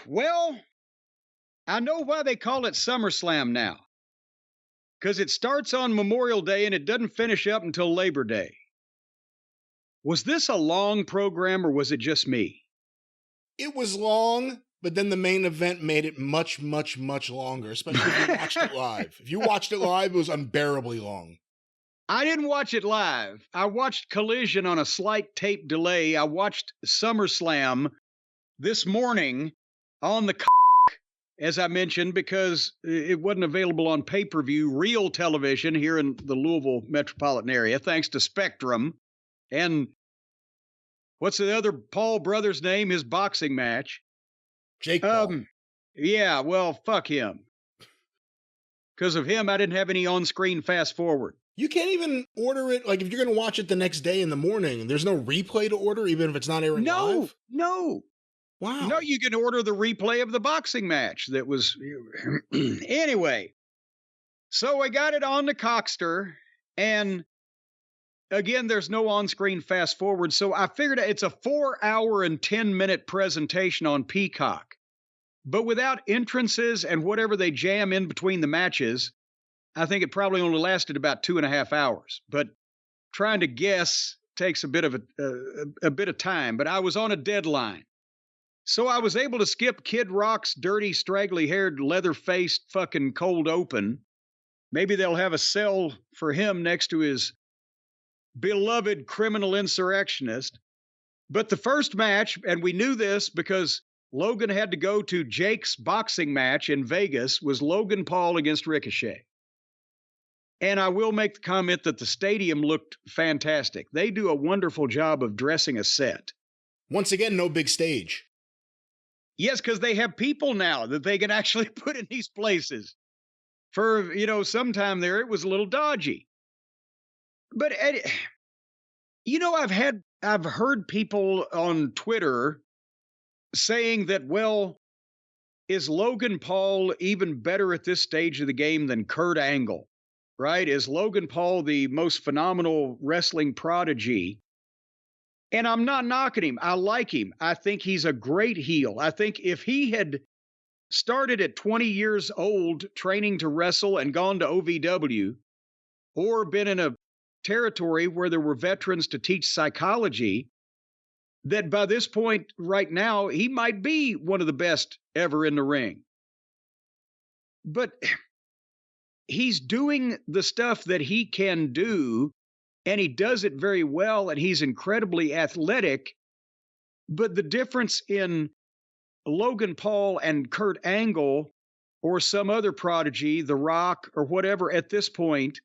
Well, I know why they call it SummerSlam now. Because it starts on Memorial Day and it doesn't finish up until Labor Day. Was this a long program or was it just me? It was long, but then the main event made it much, much, much longer, especially if you watched it live. If you watched it live, it was unbearably long. I didn't watch it live. I watched Collision on a slight tape delay. I watched SummerSlam this morning on the as I mentioned, because it wasn't available on pay-per-view, real television here in the Louisville metropolitan area, thanks to Spectrum. And what's the other Paul brother's name? His boxing match. Jake Paul. Yeah, well, fuck him. Because of him, I didn't have any on-screen fast forward. You can't even order it. Like, if you're going to watch it the next day in the morning, there's no replay to order, even if it's not airing live? No. Wow. No, you can order the replay of the boxing match that was... Anyway, so I got it on the Cockster, and again, there's no on-screen fast forward, so I figured it's a 4-hour and 10-minute presentation on Peacock. But without entrances and whatever they jam in between the matches, I think it probably only lasted about 2.5 hours. But trying to guess takes a bit of time, but I was on a deadline. So I was able to skip Kid Rock's dirty, straggly-haired, leather-faced fucking cold open. Maybe they'll have a cell for him next to his beloved criminal insurrectionist. But the first match, and we knew this because Logan had to go to Jake's boxing match in Vegas, was Logan Paul against Ricochet. And I will make the comment that the stadium looked fantastic. They do a wonderful job of dressing a set. Once again, no big stage. Yes, because they have people now that they can actually put in these places. For, sometime there, it was a little dodgy. But, I've heard people on Twitter saying that, well, is Logan Paul even better at this stage of the game than Kurt Angle, right? Is Logan Paul the most phenomenal wrestling prodigy? And I'm not knocking him. I like him. I think he's a great heel. I think if he had started at 20 years old training to wrestle and gone to OVW, or been in a territory where there were veterans to teach psychology, that by this point right now, he might be one of the best ever in the ring. But he's doing the stuff that he can do, and he does it very well, and he's incredibly athletic. But the difference in Logan Paul and Kurt Angle or some other prodigy, The Rock or whatever, at this point,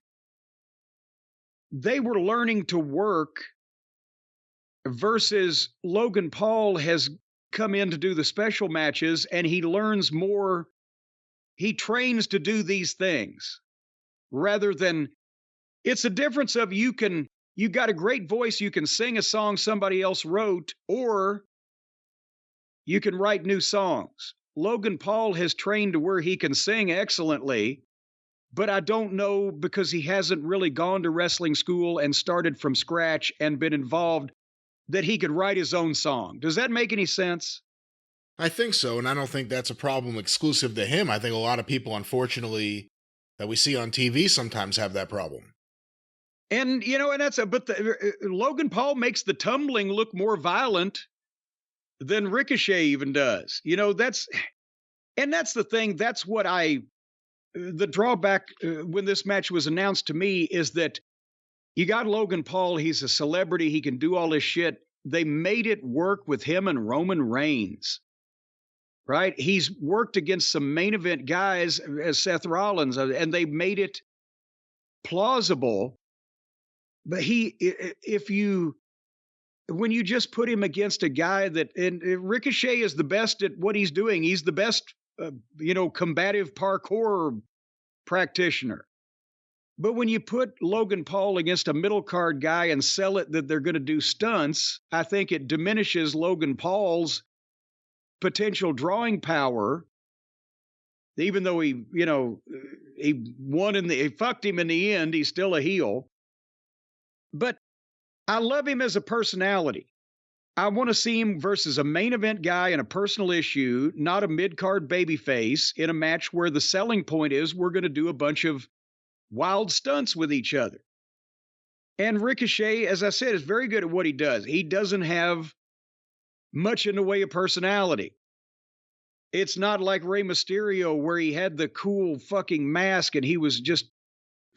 they were learning to work versus Logan Paul has come in to do the special matches and he learns more. He trains to do these things rather than it's a difference of you got a great voice. You can sing a song somebody else wrote, or you can write new songs. Logan Paul has trained to where he can sing excellently, but I don't know because he hasn't really gone to wrestling school and started from scratch and been involved that he could write his own song. Does that make any sense? I think so, and I don't think that's a problem exclusive to him. I think a lot of people, unfortunately, that we see on TV sometimes have that problem. And, Logan Paul makes the tumbling look more violent than Ricochet even does. That's the thing. That's what the drawback when this match was announced to me is that you got Logan Paul. He's a celebrity. He can do all this shit. They made it work with him and Roman Reigns, right? He's worked against some main event guys as Seth Rollins, and they made it plausible. But when you just put him against a guy and Ricochet is the best at what he's doing. He's the best, combative parkour practitioner. But when you put Logan Paul against a middle card guy and sell it that they're going to do stunts, I think it diminishes Logan Paul's potential drawing power. Even though he fucked him in the end, he's still a heel. But I love him as a personality. I want to see him versus a main event guy in a personal issue, not a mid-card babyface, in a match where the selling point is we're going to do a bunch of wild stunts with each other. And Ricochet, as I said, is very good at what he does. He doesn't have much in the way of personality. It's not like Rey Mysterio where he had the cool fucking mask and he was just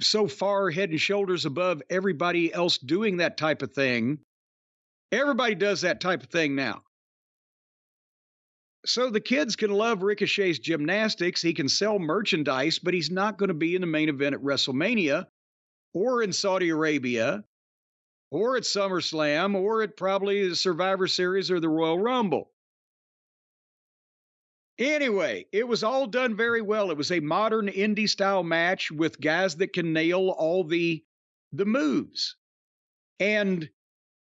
so far head and shoulders above everybody else doing that type of thing. Everybody does that type of thing now. So the kids can love Ricochet's gymnastics. He can sell merchandise, but he's not going to be in the main event at WrestleMania or in Saudi Arabia or at SummerSlam or at probably the Survivor Series or the Royal Rumble. Anyway, it was all done very well. It was a modern indie style match with guys that can nail all the moves.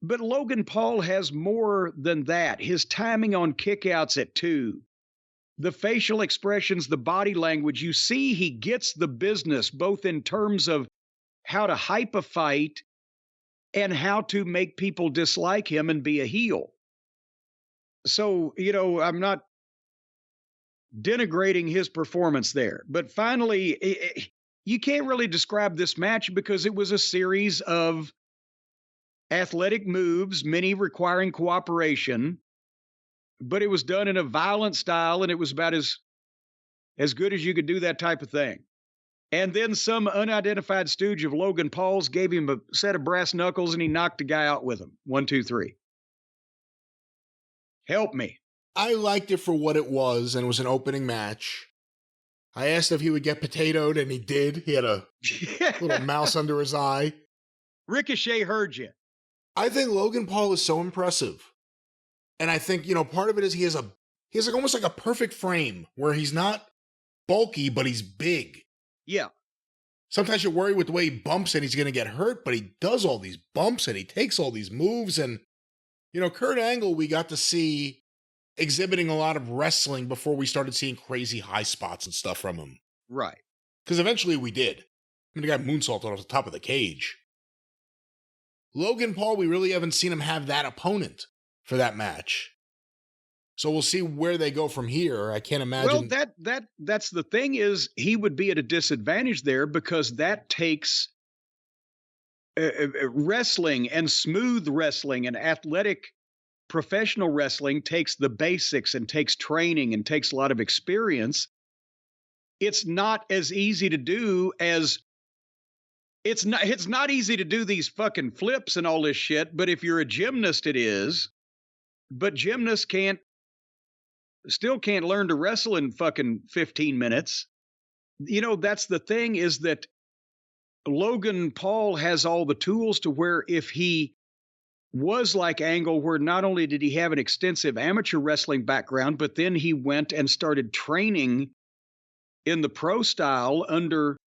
But Logan Paul has more than that. His timing on kickouts at 2, the facial expressions, the body language, you see he gets the business, both in terms of how to hype a fight and how to make people dislike him and be a heel. So, I'm not denigrating his performance there. But finally, you can't really describe this match because it was a series of athletic moves, many requiring cooperation, but it was done in a violent style, and it was about as good as you could do that type of thing. And then some unidentified stooge of Logan Paul's gave him a set of brass knuckles, and he knocked the guy out with them. 1, 2, 3. Help me. I liked it for what it was, and it was an opening match. I asked if he would get potatoed, and he did. He had a little mouse under his eye. Ricochet heard you. I think Logan Paul is so impressive. And I think, part of it is he has like almost like a perfect frame where he's not bulky, but he's big. Yeah. Sometimes you worry with the way he bumps and he's going to get hurt, but he does all these bumps and he takes all these moves. And, Kurt Angle, we got to see exhibiting a lot of wrestling before we started seeing crazy high spots and stuff from him. Right. Because eventually we did. The guy moonsaulted off the top of the cage. Logan Paul, we really haven't seen him have that opponent for that match. So we'll see where they go from here. I can't imagine. Well, that's the thing is he would be at a disadvantage there because that takes wrestling and smooth wrestling and athletic professional wrestling takes the basics and takes training and takes a lot of experience. It's not as easy to do as it's not easy to do these fucking flips and all this shit, but if you're a gymnast, it is. But gymnasts still can't learn to wrestle in fucking 15 minutes. That's the thing is that Logan Paul has all the tools to where if he was like Angle, where not only did he have an extensive amateur wrestling background, but then he went and started training in the pro style under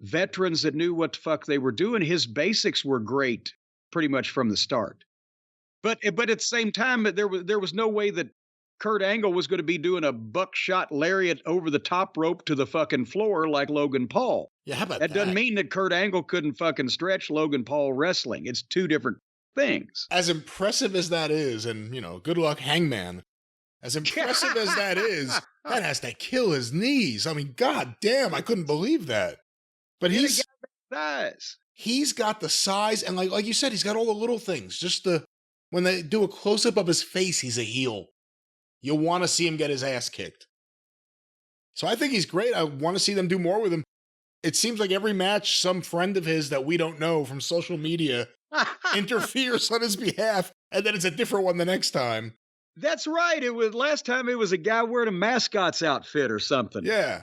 veterans that knew what the fuck they were doing. His basics were great pretty much from the start. But at the same time, there was no way that Kurt Angle was going to be doing a buckshot lariat over the top rope to the fucking floor like Logan Paul. Yeah, how about that? That doesn't mean that Kurt Angle couldn't fucking stretch Logan Paul wrestling. It's two different things. As impressive as that is, and, good luck, Hangman. As impressive as that is, that has to kill his knees. I mean, god damn, I couldn't believe that. But he's got the size, and like you said, he's got all the little things. Just when they do a close-up of his face, he's a heel. You'll want to see him get his ass kicked. So I think he's great. I want to see them do more with him. It seems like every match, some friend of his that we don't know from social media interferes on his behalf, and then it's a different one the next time. That's right. Last time it was a guy wearing a mascot's outfit or something. Yeah.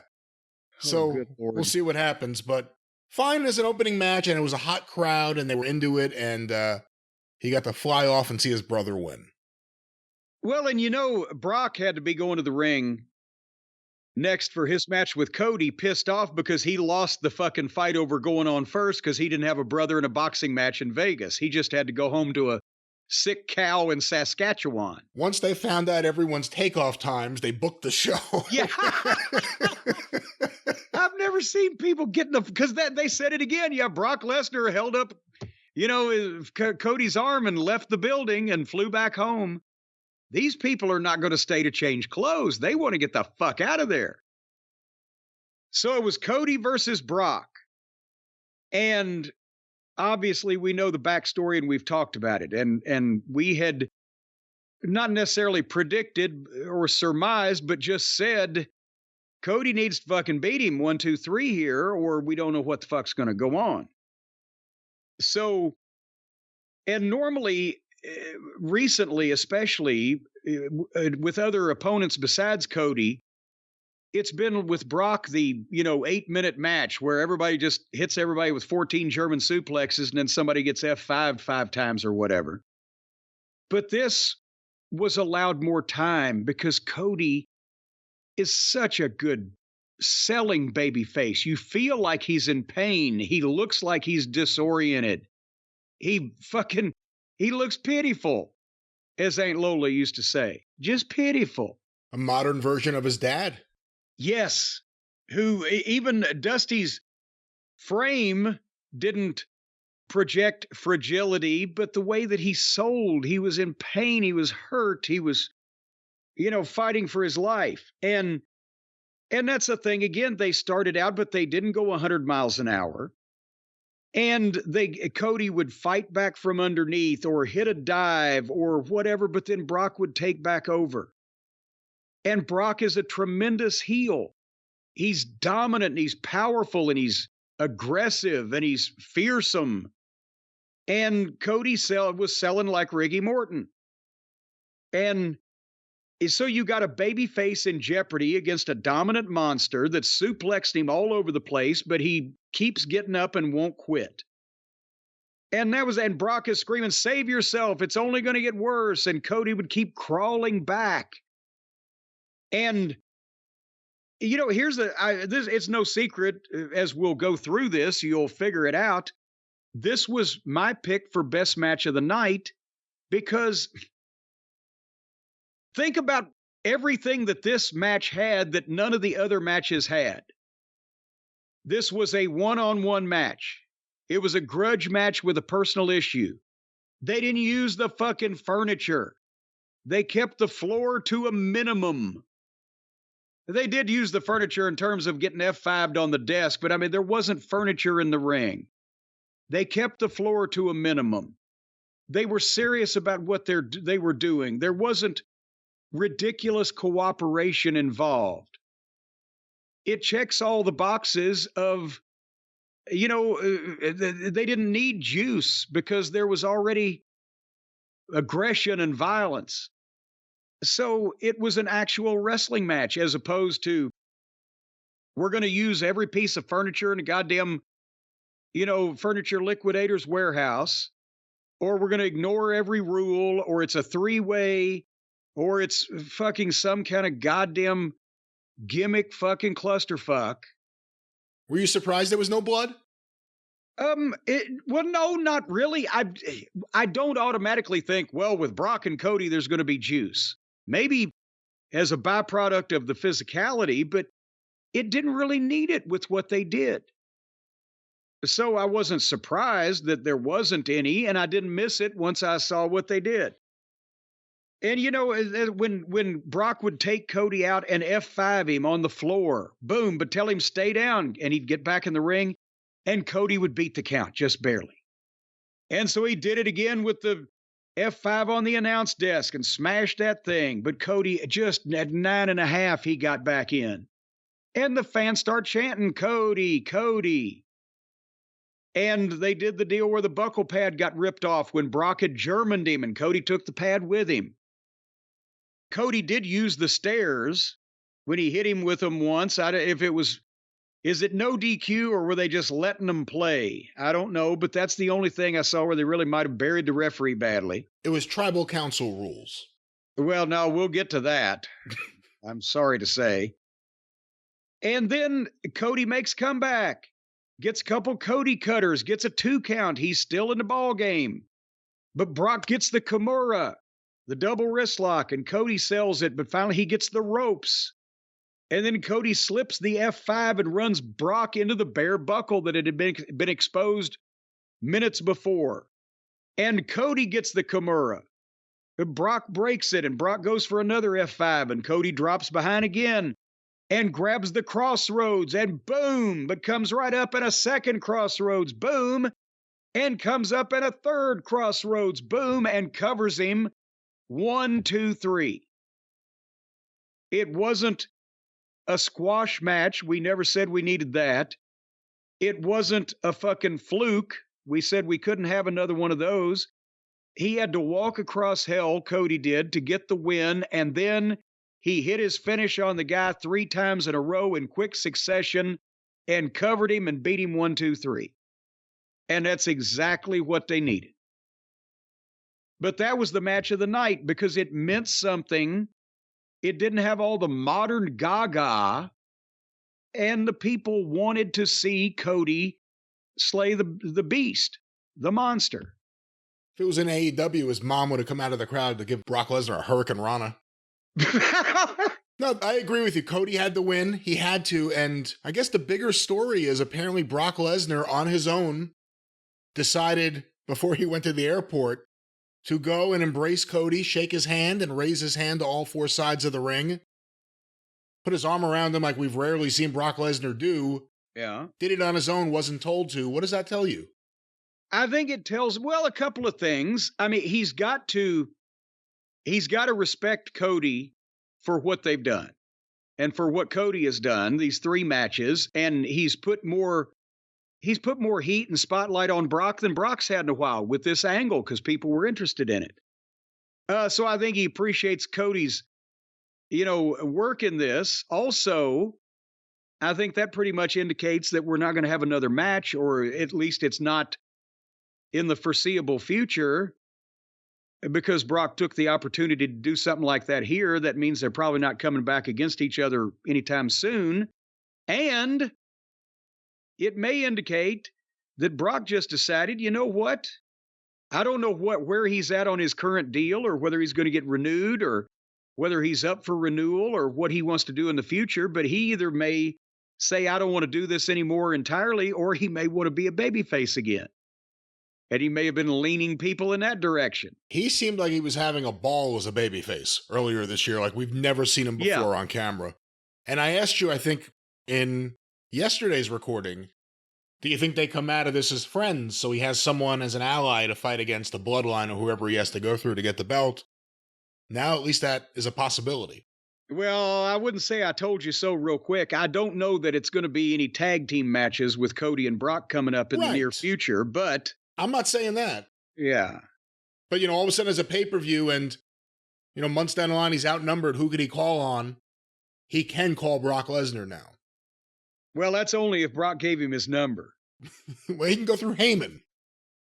So we'll see what happens. But fine as an opening match, and it was a hot crowd, and they were into it, and he got to fly off and see his brother win. Well, and Brock had to be going to the ring next for his match with Cody, pissed off because he lost the fucking fight over going on first because he didn't have a brother in a boxing match in Vegas. He just had to go home to a sick cow in Saskatchewan. Once they found out everyone's takeoff times, they booked the show. Yeah. I've never seen people getting because they said it again. Yeah, Brock Lesnar held up Cody's arm and left the building and flew back home. These people are not going to stay to change clothes. They want to get the fuck out of there. So it was Cody versus Brock. And obviously we know the backstory and we've talked about it. And we had not necessarily predicted or surmised, but just said, Cody needs to fucking beat him 1, 2, 3 here, or we don't know what the fuck's going to go on. So, and normally, recently, especially with other opponents besides Cody, it's been with Brock the 8-minute match where everybody just hits everybody with 14 German suplexes and then somebody gets F5 5 times or whatever. But this was allowed more time because Cody is such a good selling baby face. You feel like he's in pain. He looks like he's disoriented. He looks pitiful, as Aunt Lola used to say. Just pitiful. A modern version of his dad. Yes. Who even Dusty's frame didn't project fragility, but the way that he sold, he was in pain, he was hurt, he was, fighting for his life. And that's the thing. Again, they started out, but they didn't go 100 miles an hour. And Cody would fight back from underneath or hit a dive or whatever, but then Brock would take back over. And Brock is a tremendous heel. He's dominant and he's powerful and he's aggressive and he's fearsome. And Cody was selling like Ricky Morton. And so you got a baby face in jeopardy against a dominant monster that suplexed him all over the place, but he keeps getting up and won't quit. And Brock is screaming, save yourself. It's only going to get worse. And Cody would keep crawling back. And, it's no secret as we'll go through this, you'll figure it out. This was my pick for best match of the night because think about everything that this match had that none of the other matches had. This was a one-on-one match. It was a grudge match with a personal issue. They didn't use the fucking furniture. They kept the floor to a minimum. They did use the furniture in terms of getting F5'd on the desk, but there wasn't furniture in the ring. They kept the floor to a minimum. They were serious about what they were doing. There wasn't ridiculous cooperation involved. It checks all the boxes of, they didn't need juice because there was already aggression and violence. So it was an actual wrestling match as opposed to we're going to use every piece of furniture in a goddamn, furniture liquidator's warehouse, or we're going to ignore every rule, or it's a 3-way, or it's fucking some kind of goddamn gimmick fucking clusterfuck. Were you surprised there was no blood? Well, no, not really. I don't automatically think, well, with Brock and Cody, there's going to be juice. Maybe as a byproduct of the physicality, but it didn't really need it with what they did. So I wasn't surprised that there wasn't any, and I didn't miss it once I saw what they did. And, when Brock would take Cody out and F5 him on the floor, boom, but tell him stay down, and he'd get back in the ring, and Cody would beat the count just barely. And so he did it again with the F5 on the announce desk and smashed that thing. But Cody, just at 9.5, he got back in. And the fans start chanting, Cody, Cody. And they did the deal where the buckle pad got ripped off when Brock had Germaned him and Cody took the pad with him. Cody did use the stairs when he hit him with them once. Is it no DQ or were they just letting them play? I don't know, but that's the only thing I saw where they really might have buried the referee badly. It was tribal council rules. Well, no, we'll get to that. I'm sorry to say. And then Cody makes comeback, gets a couple Cody cutters, gets a 2 count. He's still in the ball game. But Brock gets the Kimura, the double wrist lock, and Cody sells it, but finally he gets the ropes. And then Cody slips the F5 and runs Brock into the bare buckle that had been exposed minutes before. And Cody gets the Kimura. Brock breaks it, and Brock goes for another F5, and Cody drops behind again and grabs the crossroads, and boom, but comes right up in a second crossroads, boom, and comes up in a third crossroads, boom, and covers him 1, 2, 3. It wasn't a squash match. We never said we needed that. It wasn't a fucking fluke. We said we couldn't have another one of those. He had to walk across hell, Cody did, to get the win, and then he hit his finish on the guy 3 times in a row in quick succession and covered him and beat him 1, 2, 3. And that's exactly what they needed. But that was the match of the night because it meant something. It didn't have all the modern gaga, and the people wanted to see Cody slay the beast, the monster. If it was in AEW, his mom would have come out of the crowd to give Brock Lesnar a Hurricane Rana. No, I agree with you. Cody had the win. He had to. And I guess the bigger story is apparently Brock Lesnar on his own decided before he went to the airport to go and embrace Cody, shake his hand, and raise his hand to all 4 sides of the ring. Put his arm around him like we've rarely seen Brock Lesnar do. Yeah. Did it on his own, wasn't told to. What does that tell you? I think it tells, well, a couple of things. I mean, he's got to respect Cody for what they've done and for what Cody has done, these 3 matches, and he's put more heat and spotlight on Brock than Brock's had in a while with this angle because people were interested in it. So I think he appreciates Cody's, work in this. Also, I think that pretty much indicates that we're not going to have another match, or at least it's not in the foreseeable future, because Brock took the opportunity to do something like that here. That means they're probably not coming back against each other anytime soon. And it may indicate that Brock just decided, you know what? I don't know where he's at on his current deal, or whether he's going to get renewed, or whether he's up for renewal, or what he wants to do in the future. But he either may say, I don't want to do this anymore entirely, or he may want to be a babyface again. And he may have been leaning people in that direction. He seemed like he was having a ball as a babyface earlier this year, like we've never seen him before on camera. And I asked you, I think, in yesterday's recording, do you think they come out of this as friends, so he has someone as an ally to fight against the bloodline or whoever he has to go through to get the belt? Now, at least that is a possibility. Well, I wouldn't say I told you so real quick. I don't know that it's going to be any tag team matches with Cody and Brock coming up in the near future, but I'm not saying that. Yeah. But, all of a sudden as a pay-per-view and, months down the line, he's outnumbered. Who could he call on? He can call Brock Lesnar now. Well, that's only if Brock gave him his number. Well, he can go through Heyman.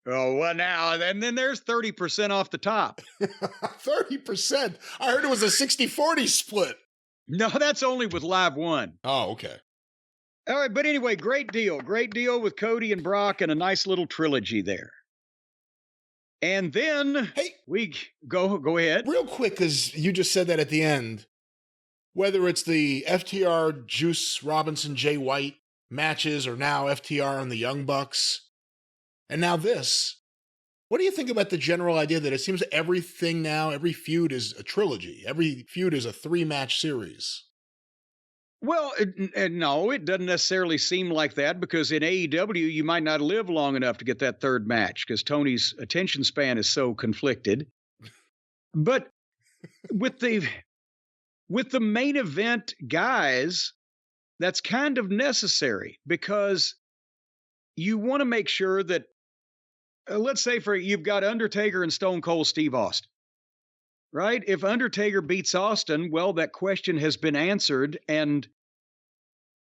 Oh, well, now, and then there's 30% off the top. 30%? I heard it was a 60-40 split. No, that's only with Live One. Oh, okay. All right, but anyway, great deal. Great deal with Cody and Brock, and a nice little trilogy there. And then we go ahead. Real quick, because you just said that at the end. Whether it's the FTR, Juice Robinson, Jay White matches, or now FTR and the Young Bucks, and now this. What do you think about the general idea that it seems everything now, every feud is a trilogy? Every feud is a 3-match series? Well, no, it doesn't necessarily seem like that, because in AEW, you might not live long enough to get that 3rd match because Tony's attention span is so conflicted. But with the main event guys, that's kind of necessary, because you want to make sure that, let's say you've got Undertaker and Stone Cold Steve Austin, right? If Undertaker beats Austin, well, that question has been answered. And,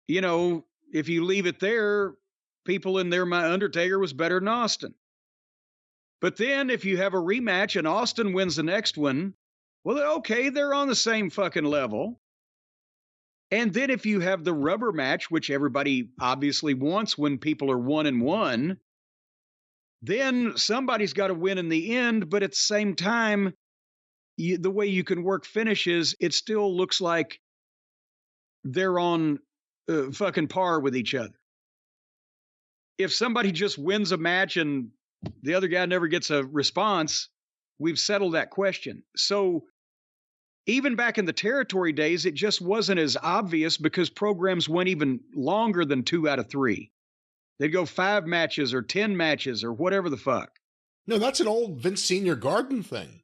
if you leave it there, people in there, my Undertaker was better than Austin. But then if you have a rematch and Austin wins the next one, well, okay, they're on the same fucking level. And then if you have the rubber match, which everybody obviously wants when people are 1-1, then somebody's got to win in the end. But at the same time, the way you can work finishes, it still looks like they're on fucking par with each other. If somebody just wins a match and the other guy never gets a response, we've settled that question. So even back in the territory days, it just wasn't as obvious because programs went even longer than 2 out of 3. They'd go 5 matches or 10 matches or whatever the fuck. No, that's an old Vince Senior Garden thing.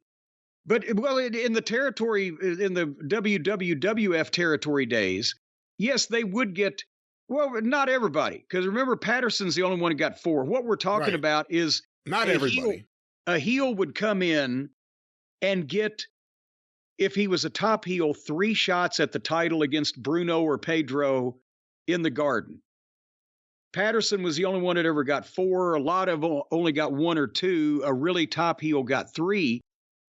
But, well, in the territory, in the WWF territory days, yes, they would get, well, not everybody. Because remember, Patterson's the only one who got 4. What we're talking about is not everybody. A heel would come in and get, if he was a top heel, 3 shots at the title against Bruno or Pedro in the Garden. Patterson was the only one that ever got 4. A lot of only got 1 or 2. A really top heel got 3.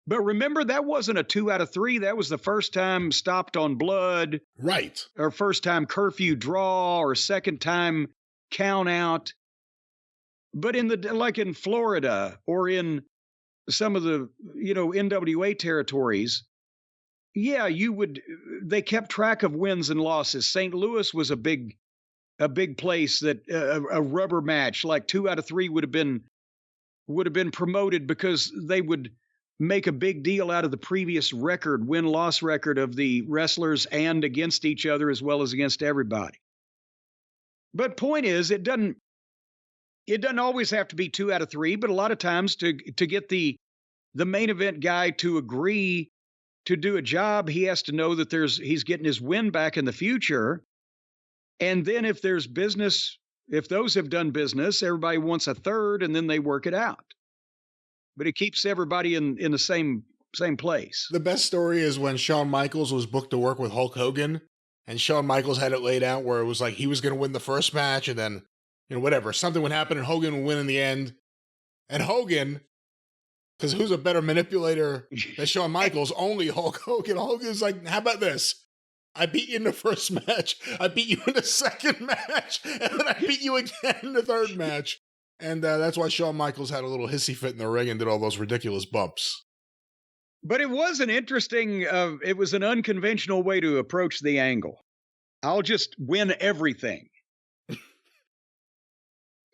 But remember, that wasn't a 2 out of 3. That was the first time stopped on blood. Right. Or first time curfew draw or second time count out. But like in Florida or in some of the, NWA territories, yeah, they kept track of wins and losses. St. Louis was a big place that a rubber match like 2 out of 3 would have been promoted because they would make a big deal out of the previous win-loss record of the wrestlers and against each other as well as against everybody. But point is, it doesn't always have to be 2 out of 3, but a lot of times to get the main event guy to agree to do a job, he has to know that he's getting his win back in the future. And then if there's business, if those have done business, everybody wants a third and then they work it out. But it keeps everybody in the same place. The best story is when Shawn Michaels was booked to work with Hulk Hogan, and Shawn Michaels had it laid out where it was like he was going to win the first match, and then, whatever, something would happen, and Hogan would win in the end. And Hogan, because who's a better manipulator than Shawn Michaels? Only Hulk Hogan. Hogan's like, how about this? I beat you in the first match, I beat you in the second match, and then I beat you again in the third match. And that's why Shawn Michaels had a little hissy fit in the ring and did all those ridiculous bumps. But it was it was an unconventional way to approach the angle. I'll just win everything.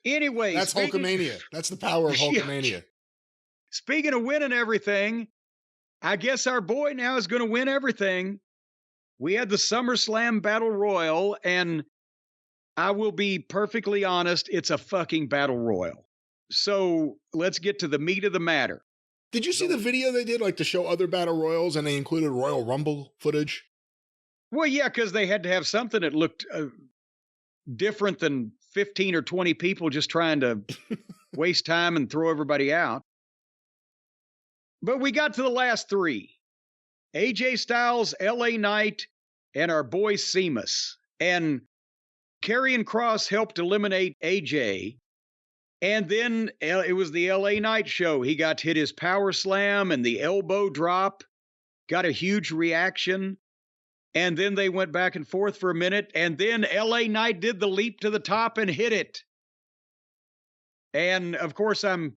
Anyway. That's Hulkamania. That's the power of Hulkamania. Speaking of winning everything, I guess our boy now is going to win everything. We had the SummerSlam Battle Royal, and I will be perfectly honest, it's a fucking battle royal. So let's get to the meat of the matter. Did you see the video they did, like to show other battle royals, and they included Royal Rumble footage? Well, yeah, because they had to have something that looked different than 15 or 20 people just trying to waste time and throw everybody out. But we got to the last 3. AJ Styles, LA Knight, and our boy Sheamus. And Karrion Kross helped eliminate AJ, and then it was the LA Knight show. He got hit his power slam and the elbow drop, got a huge reaction, and then they went back and forth for a minute, and then LA Knight did the leap to the top and hit it. And of course, I'm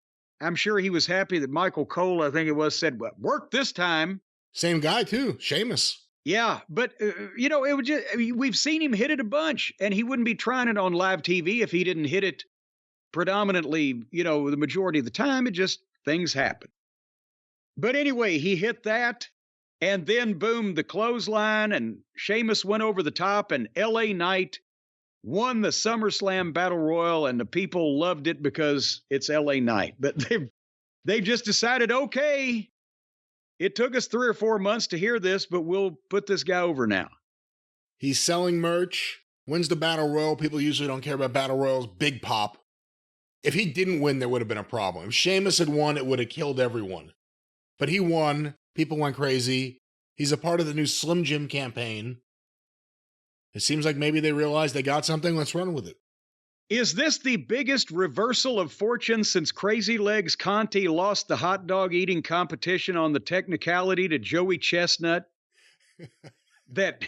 sure he was happy that Michael Cole, I think it was, said, well, work this time. Same guy too, Sheamus. Yeah, but, it would we've seen him hit it a bunch, and he wouldn't be trying it on live TV if he didn't hit it predominantly, the majority of the time. It just, things happen. But anyway, he hit that, and then, boom, the clothesline, and Sheamus went over the top, and LA Knight won the SummerSlam Battle Royal, and the people loved it because it's LA Knight. But they've just decided, okay, it took us 3 or 4 months to hear this, but we'll put this guy over now. He's selling merch, wins the Battle Royal. People usually don't care about Battle Royals. Big pop. If he didn't win, there would have been a problem. If Sheamus had won, it would have killed everyone. But he won. People went crazy. He's a part of the new Slim Jim campaign. It seems like maybe they realized they got something. Let's run with it. Is this the biggest reversal of fortune since Crazy Legs Conti lost the hot dog eating competition on the technicality to Joey Chestnut? that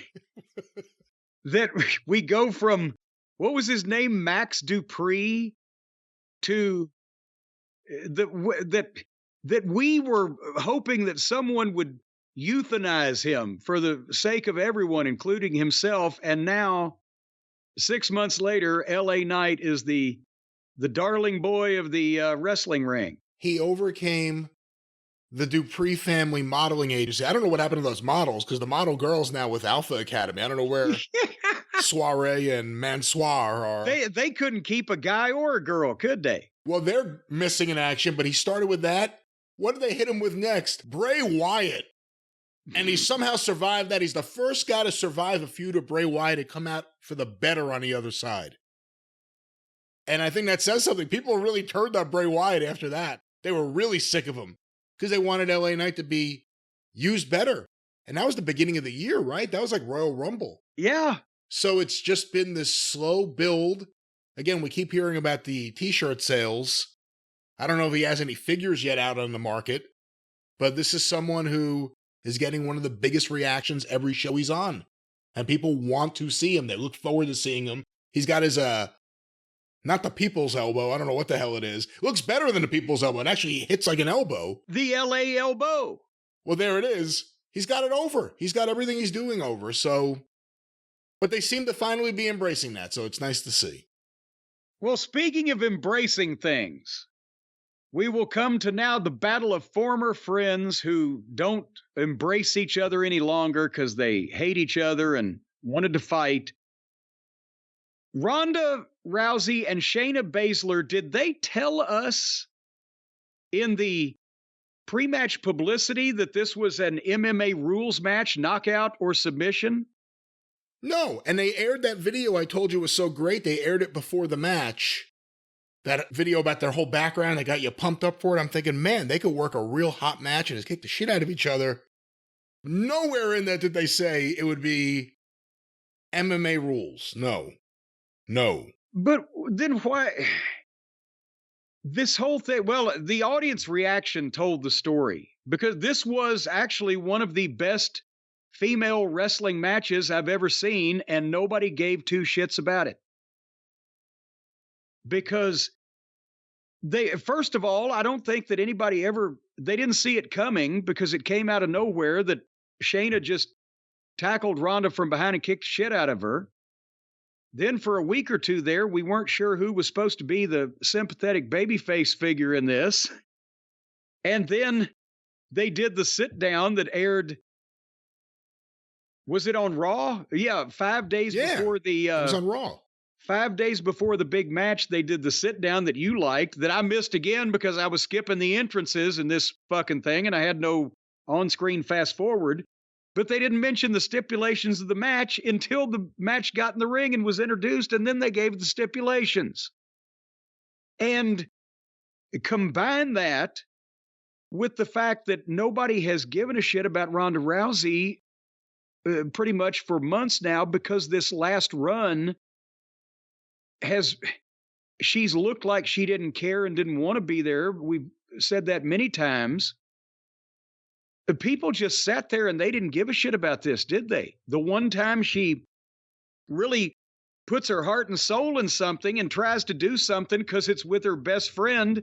we go from, what was his name, Max Dupree, to that we were hoping that someone would euthanize him for the sake of everyone, including himself, and now 6 months later, LA Knight is the the darling boy of the wrestling ring. He overcame the Dupree family modeling agency. I don't know what happened to those models, because the model girls now with Alpha Academy. I don't know where Soiree and Mansoir are. They couldn't keep a guy or a girl, could they? Well, they're missing in action, but he started with that. What did they hit him with next? Bray Wyatt. And he somehow survived that. He's the first guy to survive a feud with Bray Wyatt and come out for the better on the other side. And I think that says something. People really turned on Bray Wyatt after that. They were really sick of him because they wanted LA Knight to be used better. And that was the beginning of the year, right? That was like Royal Rumble. Yeah. So it's just been this slow build. Again, we keep hearing about the t-shirt sales. I don't know if he has any figures yet out on the market, but this is someone who is getting one of the biggest reactions every show he's on. And people want to see him. They look forward to seeing him. He's got his, not the people's elbow. I don't know what the hell it is. It looks better than the people's elbow. It actually hits like an elbow. The LA elbow. Well, there it is. He's got it over. He's got everything he's doing over. So, but they seem to finally be embracing that. So it's nice to see. Well, speaking of embracing things, we will come to now the battle of former friends who don't embrace each other any longer because they hate each other and wanted to fight. Ronda Rousey and Shayna Baszler, did they tell us in the pre-match publicity that this was an MMA rules match, knockout or submission? No, and they aired that video I told you was so great. They aired it before the match. That video about their whole background, they got you pumped up for it. I'm thinking, man, they could work a real hot match and just kick the shit out of each other. Nowhere in that did they say it would be MMA rules. No. But then why? This whole thing, well, the audience reaction told the story, because this was actually one of the best female wrestling matches I've ever seen, and nobody gave two shits about it. Because first of all, I don't think that anybody they didn't see it coming, because it came out of nowhere that Shayna just tackled Ronda from behind and kicked shit out of her. Then for a week or two there, we weren't sure who was supposed to be the sympathetic babyface figure in this. And then they did the sit down that aired. Was it on Raw? Yeah, 5 days before the... it was on Raw. 5 days before the big match, they did the sit down that you liked, that I missed again because I was skipping the entrances in this fucking thing and I had no on-screen fast forward. But they didn't mention the stipulations of the match until the match got in the ring and was introduced, and then they gave the stipulations. And combine that with the fact that nobody has given a shit about Ronda Rousey pretty much for months now, because this last run she's looked like she didn't care and didn't want to be there. We've said that many times. The people just sat there and they didn't give a shit about this, did they? The one time she really puts her heart and soul in something and tries to do something because it's with her best friend,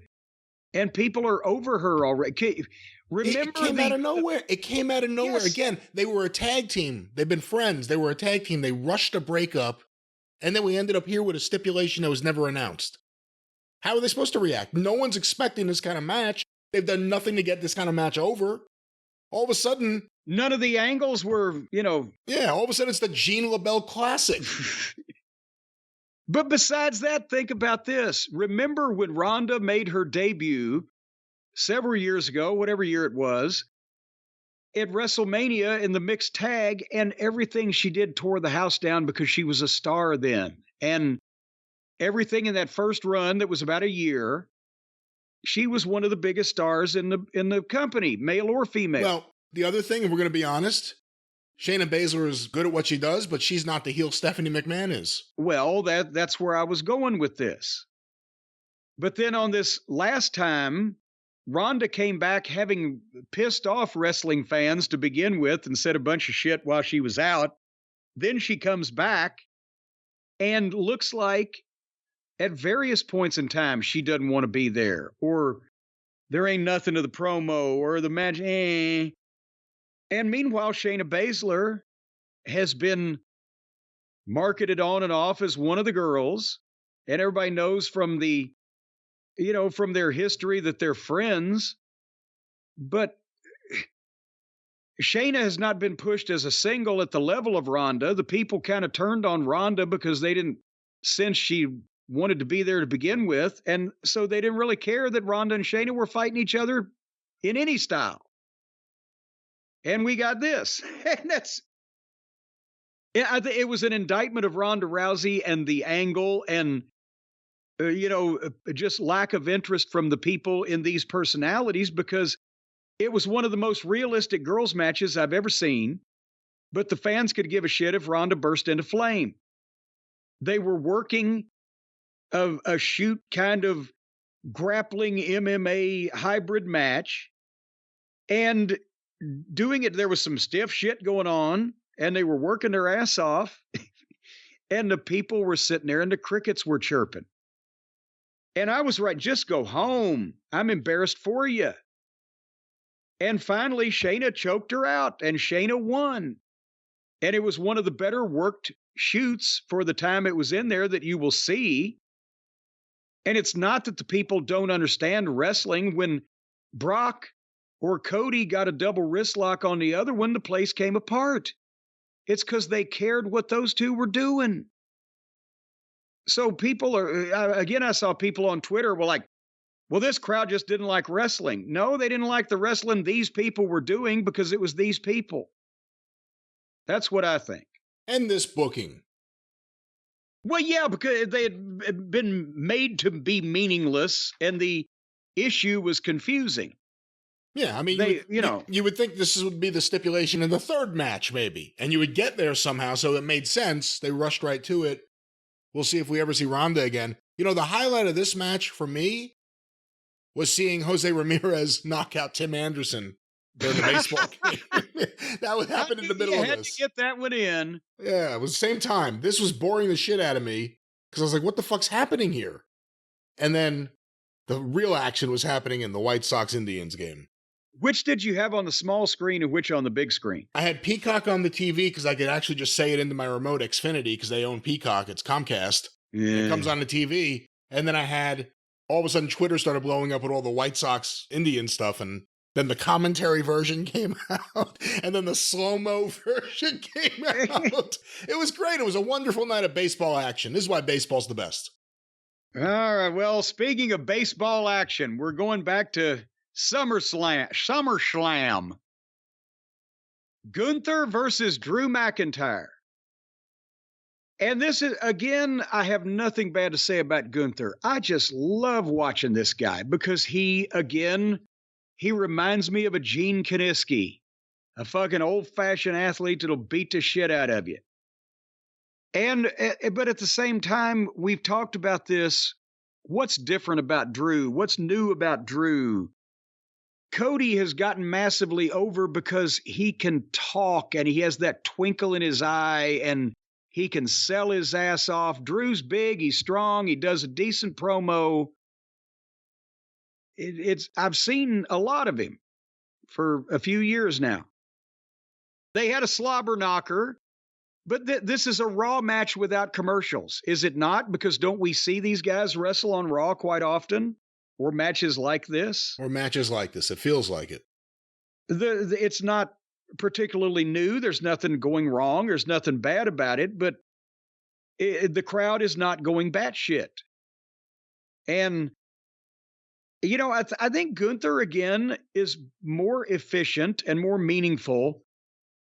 and people are over her already. Remember, it came out of nowhere. It came out of nowhere. Yes. Again, they were a tag team. They've been friends. They were a tag team. They rushed a breakup, and then we ended up here with a stipulation that was never announced. How are they supposed to react? No one's expecting this kind of match. They've done nothing to get this kind of match over. All of a sudden... None of the angles were, Yeah, all of a sudden it's the Gene LaBelle Classic. But besides that, think about this. Remember when Ronda made her debut several years ago, whatever year it was, at WrestleMania in the mixed tag, and everything she did tore the house down because she was a star then. And everything in that first run that was about a year, she was one of the biggest stars in the company, male or female. Well, the other thing, and we're going to be honest, Shayna Baszler is good at what she does, but she's not the heel Stephanie McMahon is. Well, that's where I was going with this. But then on this last time, Ronda came back having pissed off wrestling fans to begin with and said a bunch of shit while she was out. Then she comes back and looks like at various points in time she doesn't want to be there, or there ain't nothing to the promo, or the match, And meanwhile, Shayna Baszler has been marketed on and off as one of the girls, and everybody knows from the from their history that they're friends. But Shayna has not been pushed as a single at the level of Ronda. The people kind of turned on Ronda because they didn't sense she wanted to be there to begin with. And so they didn't really care that Ronda and Shayna were fighting each other in any style. And we got this. And I think it was an indictment of Ronda Rousey and the angle and, just lack of interest from the people in these personalities, because it was one of the most realistic girls matches I've ever seen, but the fans could give a shit if Ronda burst into flame. They were working a shoot kind of grappling MMA hybrid match and doing it. There was some stiff shit going on and they were working their ass off and the people were sitting there and the crickets were chirping. And I was right, just go home. I'm embarrassed for you. And finally, Shayna choked her out, and Shayna won. And it was one of the better worked shoots for the time it was in there that you will see. And it's not that the people don't understand wrestling. When Brock or Cody got a double wrist lock on the other one, the place came apart. It's because they cared what those two were doing. So people I saw people on Twitter were like, well, this crowd just didn't like wrestling. No, they didn't like the wrestling these people were doing because it was these people. That's what I think. And this booking. Well, yeah, because they had been made to be meaningless and the issue was confusing. Yeah, I mean, you would think this would be the stipulation in the third match, maybe. And you would get there somehow, so it made sense. They rushed right to it. We'll see if we ever see Ronda again. The highlight of this match for me was seeing Jose Ramirez knock out Tim Anderson during the baseball game. That would happen in the middle of this. You had to get that one in. Yeah, it was the same time. This was boring the shit out of me because I was like, what the fuck's happening here? And then the real action was happening in the White Sox-Indians game. Which did you have on the small screen and which on the big screen? I had Peacock on the TV because I could actually just say it into my remote Xfinity because they own Peacock. It's Comcast. Yeah. It comes on the TV. And then I had, all of a sudden, Twitter started blowing up with all the White Sox-Indian stuff. And then the commentary version came out. And then the slow-mo version came out. It was great. It was a wonderful night of baseball action. This is why baseball's the best. All right. Well, speaking of baseball action, we're going back to SummerSlam. Gunther versus Drew McIntyre. And this is, again, I have nothing bad to say about Gunther. I just love watching this guy because he reminds me of a Gene Kiniski, a fucking old-fashioned athlete that'll beat the shit out of you. But at the same time, we've talked about this. What's different about Drew? What's new about Drew? Cody has gotten massively over because he can talk and he has that twinkle in his eye and he can sell his ass off. Drew's big, he's strong, he does a decent promo. I've seen a lot of him for a few years now. They had a slobber knocker, but this is a Raw match without commercials, is it not? Because don't we see these guys wrestle on Raw quite often? Or matches like this? It feels like it. It's not particularly new. There's nothing going wrong. There's nothing bad about it. But the crowd is not going batshit. And, I think Gunther, again, is more efficient and more meaningful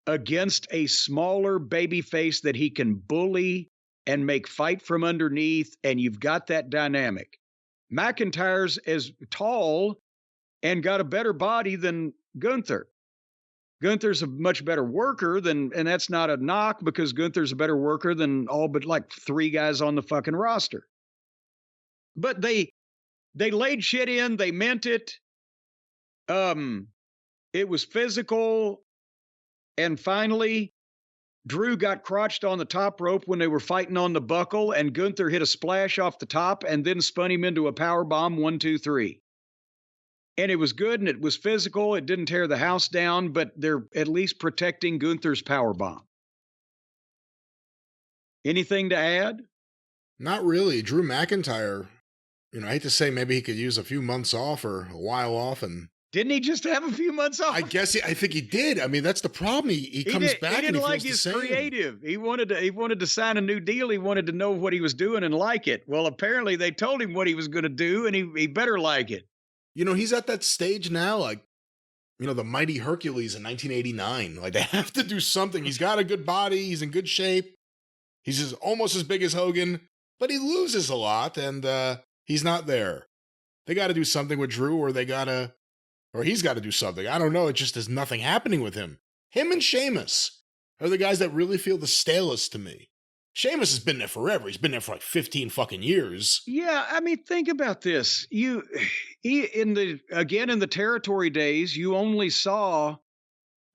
against a smaller baby face that he can bully and make fight from underneath. And you've got that dynamic. McIntyre's as tall and got a better body than Gunther. Gunther's a much better worker and that's not a knock because Gunther's a better worker than all but like 3 guys on the fucking roster. But they laid shit in, they meant it. It was physical. And finally, Drew got crotched on the top rope when they were fighting on the buckle, and Gunther hit a splash off the top and then spun him into a powerbomb 1, 2, 3. And it was good and it was physical. It didn't tear the house down, but they're at least protecting Gunther's powerbomb. Anything to add? Not really. Drew McIntyre, I hate to say maybe he could use a few months off or a while off. And didn't he just have a few months off? I think he did. I mean, that's the problem. He comes back and he like feels the his same. creative. He wanted to sign a new deal. He wanted to know what he was doing and like it. Well, apparently they told him what he was going to do, and he better like it. He's at that stage now, like, the mighty Hercules in 1989. Like, they have to do something. He's got a good body. He's in good shape. He's almost as big as Hogan, but he loses a lot, and he's not there. They got to do something with Drew, or he's got to do something. I don't know. It just there's nothing happening with him. Him and Sheamus are the guys that really feel the stalest to me. Sheamus has been there forever. He's been there for like 15 fucking years. Yeah, I mean, think about this. In the territory days, you only saw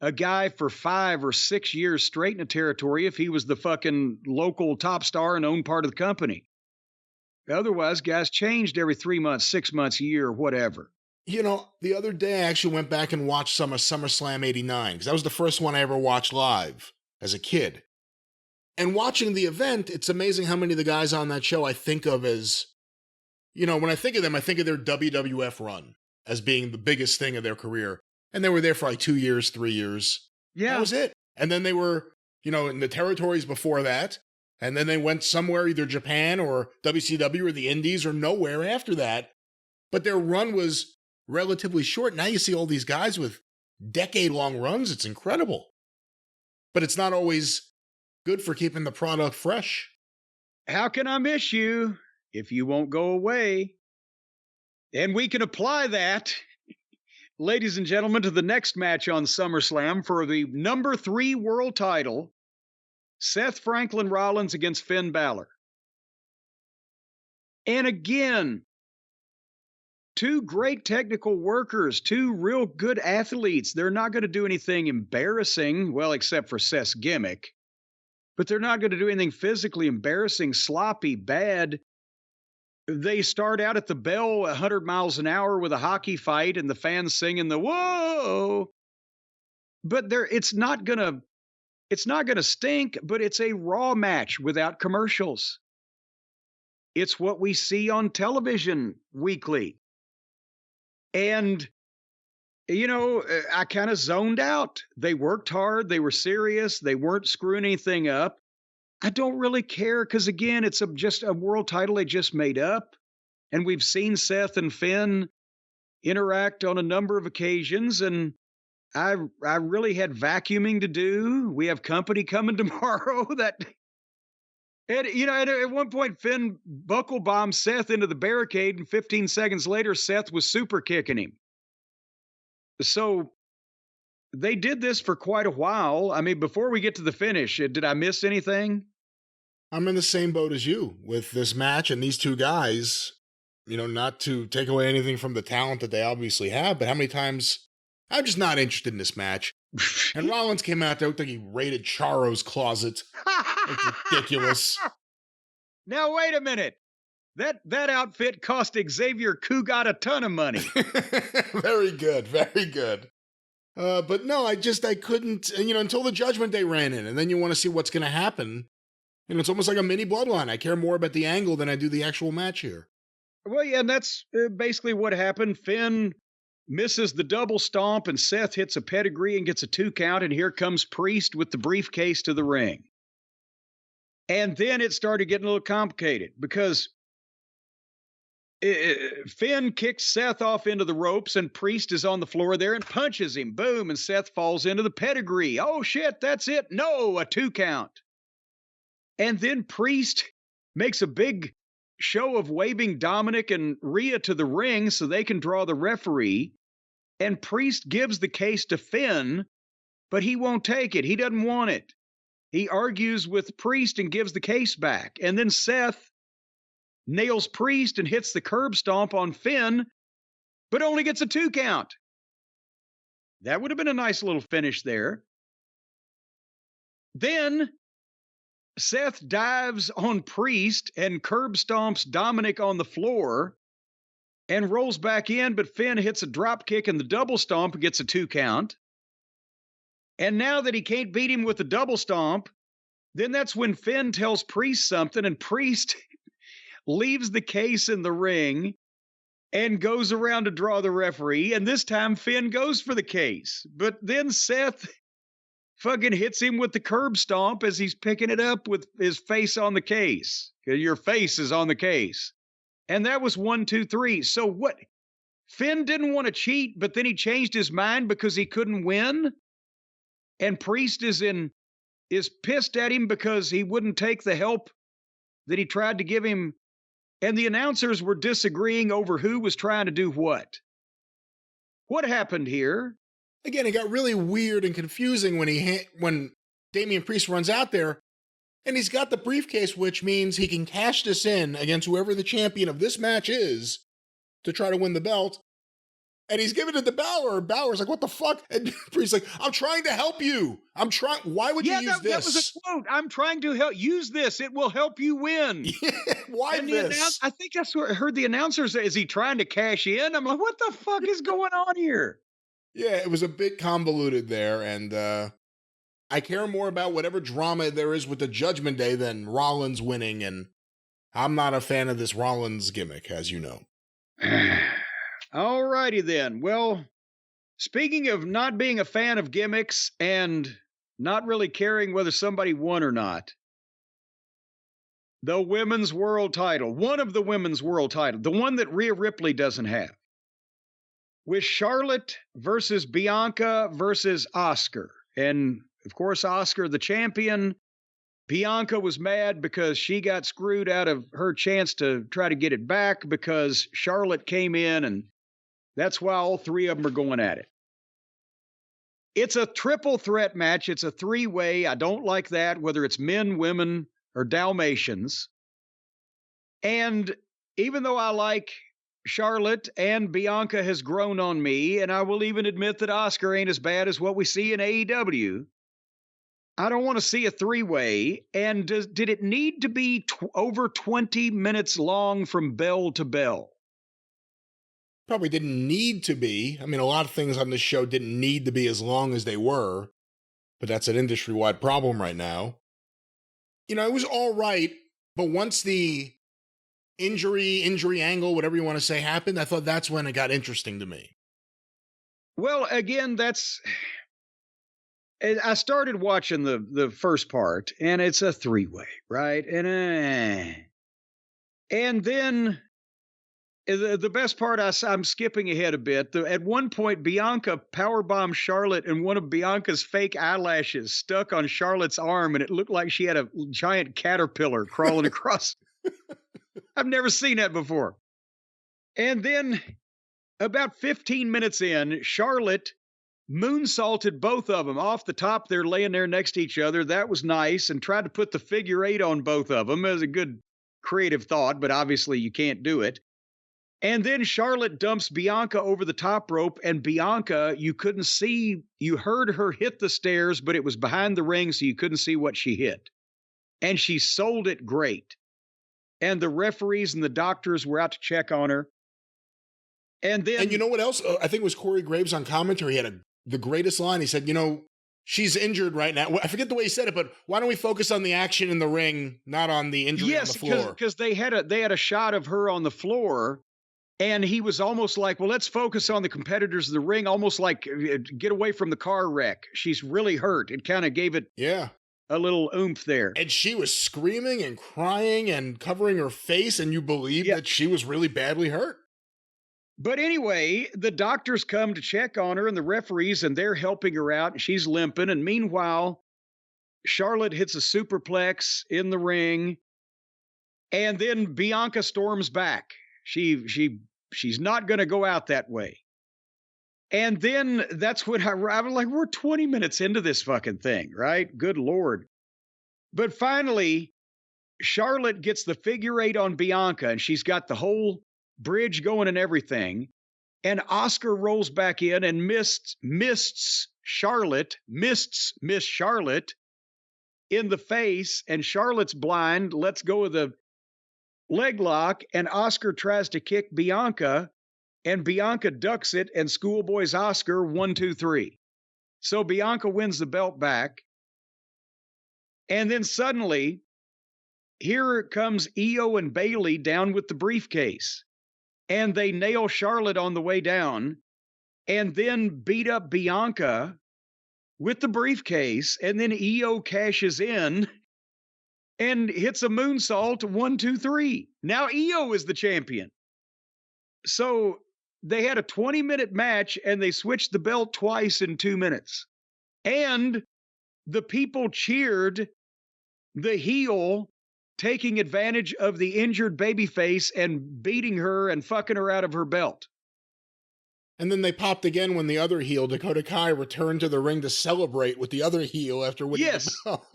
a guy for 5 or 6 years straight in a territory if he was the fucking local top star and owned part of the company. Otherwise, guys changed every 3 months, 6 months, a year, whatever. The other day I actually went back and watched some of SummerSlam 89, because that was the first one I ever watched live as a kid. And watching the event, it's amazing how many of the guys on that show I think of as, when I think of them, I think of their WWF run as being the biggest thing of their career. And they were there for like 2 years, 3 years. Yeah. That was it. And then they were, in the territories before that. And then they went somewhere, either Japan or WCW or the Indies or nowhere after that. But their run was relatively short. Now you see all these guys with decade-long runs. It's incredible. But it's not always good for keeping the product fresh. How can I miss you if you won't go away? And we can apply that, ladies and gentlemen, to the next match on SummerSlam for the number 3 world title, Seth Franklin Rollins against Finn Balor. And again, 2 great technical workers, 2 real good athletes. They're not going to do anything embarrassing, well, except for Seth's gimmick. But they're not going to do anything physically embarrassing, sloppy, bad. They start out at the bell 100 miles an hour with a hockey fight and the fans singing the whoa. But it's not going to stink, but it's a Raw match without commercials. It's what we see on television weekly. And I kind of zoned out. They worked hard. They were serious. They weren't screwing anything up. I don't really care because, again, it's just a world title they just made up. And we've seen Seth and Finn interact on a number of occasions. And I really had vacuuming to do. We have company coming tomorrow And, at one point, Finn buckle bombed Seth into the barricade, and 15 seconds later, Seth was super kicking him. So they did this for quite a while. I mean, before we get to the finish, did I miss anything? I'm in the same boat as you with this match and these 2 guys, not to take away anything from the talent that they obviously have, but how many times I'm just not interested in this match. And Rollins came out there, looked like he raided Charo's closet. It's ridiculous. Now, wait a minute. That outfit cost Xavier Cugat a ton of money. Very good. Very good. But no, I couldn't, until the Judgment Day ran in, and then you want to see what's going to happen. It's almost like a mini bloodline. I care more about the angle than I do the actual match here. Well, yeah, and that's basically what happened. Finn misses the double stomp, and Seth hits a pedigree and gets a 2 count, and here comes Priest with the briefcase to the ring. And then it started getting a little complicated because Finn kicks Seth off into the ropes, and Priest is on the floor there and punches him. Boom, and Seth falls into the pedigree. Oh, shit, that's it. No, a 2 count. And then Priest makes a big show of waving Dominic and Rhea to the ring so they can draw the referee. And Priest gives the case to Finn, but he won't take it. He doesn't want it. He argues with Priest and gives the case back. And then Seth nails Priest and hits the curb stomp on Finn, but only gets a 2 count. That would have been a nice little finish there. Then Seth dives on Priest and curb stomps Dominic on the floor and rolls back in, but Finn hits a drop kick and the double stomp and gets a 2 count. And now that he can't beat him with the double stomp, then that's when Finn tells Priest something, and Priest leaves the case in the ring and goes around to draw the referee. And this time Finn goes for the case. But then Seth fucking hits him with the curb stomp as he's picking it up with his face on the case. Your face is on the case. And that was 1, 2, 3. So what? Finn didn't want to cheat, but then he changed his mind because he couldn't win. And Priest is pissed at him because he wouldn't take the help that he tried to give him. And the announcers were disagreeing over who was trying to do what. What happened here? Again, it got really weird and confusing when Damian Priest runs out there, and he's got the briefcase, which means he can cash this in against whoever the champion of this match is to try to win the belt. And he's giving it to Balor. Balor's like, what the fuck? And Priest's like, I'm trying to help you. Why would you use this? That was a quote. I'm trying to help. Use this. It will help you win. Yeah, why and this? I think that's what I heard the announcer say. Is he trying to cash in? I'm like, what the fuck is going on here? Yeah, it was a bit convoluted there. And I care more about whatever drama there is with the Judgment Day than Rollins winning. And I'm not a fan of this Rollins gimmick, as you know. All righty then. Well, speaking of not being a fan of gimmicks and not really caring whether somebody won or not, the women's world title, one of the women's world title, the one that Rhea Ripley doesn't have, with Charlotte versus Bianca versus Asuka. And, of course, Asuka the champion. Bianca was mad because she got screwed out of her chance to try to get it back because Charlotte came in, and that's why all three of them are going at it. It's a triple threat match. It's a three-way. I don't like that, whether it's men, women, or Dalmatians. And even though I like Charlotte, and Bianca has grown on me, and I will even admit that Asuka ain't as bad as what we see in AEW, I don't want to see a three-way. And did it need to be over 20 minutes long from bell to bell? Probably didn't need to be. I mean, a lot of things on this show didn't need to be as long as they were, but that's an industry-wide problem right now. You know, it was all right, but once the injury angle, whatever you want to say, happened, I thought that's when it got interesting to me. Well, again, I started watching the first part, and it's a three-way, right? And then the best part, I'm skipping ahead a bit. At one point, Bianca powerbombed Charlotte, and one of Bianca's fake eyelashes stuck on Charlotte's arm, and it looked like she had a giant caterpillar crawling across. I've never seen that before. And then about 15 minutes in, Charlotte moonsaulted both of them off the top. They're laying there next to each other. That was nice, and tried to put the figure eight on both of them. It was a good creative thought, but obviously you can't do it. And then Charlotte dumps Bianca over the top rope, and Bianca, you couldn't see, you heard her hit the stairs, but it was behind the ring, so you couldn't see what she hit. And she sold it great. And the referees and the doctors were out to check on her. And then... And you know what else? I think it was Corey Graves on commentary. He had the greatest line. He said, you know, she's injured right now. I forget the way he said it, but why don't we focus on the action in the ring, not on the injury on the floor? Yes, because they had a shot of her on the floor, and he was almost like, well, let's focus on the competitors in the ring, almost like get away from the car wreck. She's really hurt. It kind of gave it a little oomph there. And she was screaming and crying and covering her face, and you believe that she was really badly hurt. But anyway, the doctors come to check on her and the referees, and they're helping her out, and she's limping. And meanwhile, Charlotte hits a superplex in the ring, and then Bianca storms back. She's not going to go out that way. And then that's when I was like, we're 20 minutes into this fucking thing, right? Good Lord. But finally, Charlotte gets the figure eight on Bianca, and she's got the whole bridge going and everything. And Asuka rolls back in and mists Charlotte in the face, and Charlotte's blind, lets go of the leg lock, and Asuka tries to kick Bianca, and Bianca ducks it, and schoolboys Asuka 1, 2, 3. So Bianca wins the belt back. And then suddenly, here comes Io and Bayley down with the briefcase. And they nail Charlotte on the way down and then beat up Bianca with the briefcase. And then Io cashes in and hits a moonsault, 1, 2, 3. Now Io is the champion. So they had a 20-minute match and they switched the belt twice in 2 minutes. And the people cheered the heel taking advantage of the injured babyface and beating her and fucking her out of her belt. And then they popped again when the other heel, Dakota Kai, returned to the ring to celebrate with the other heel after winning the belt.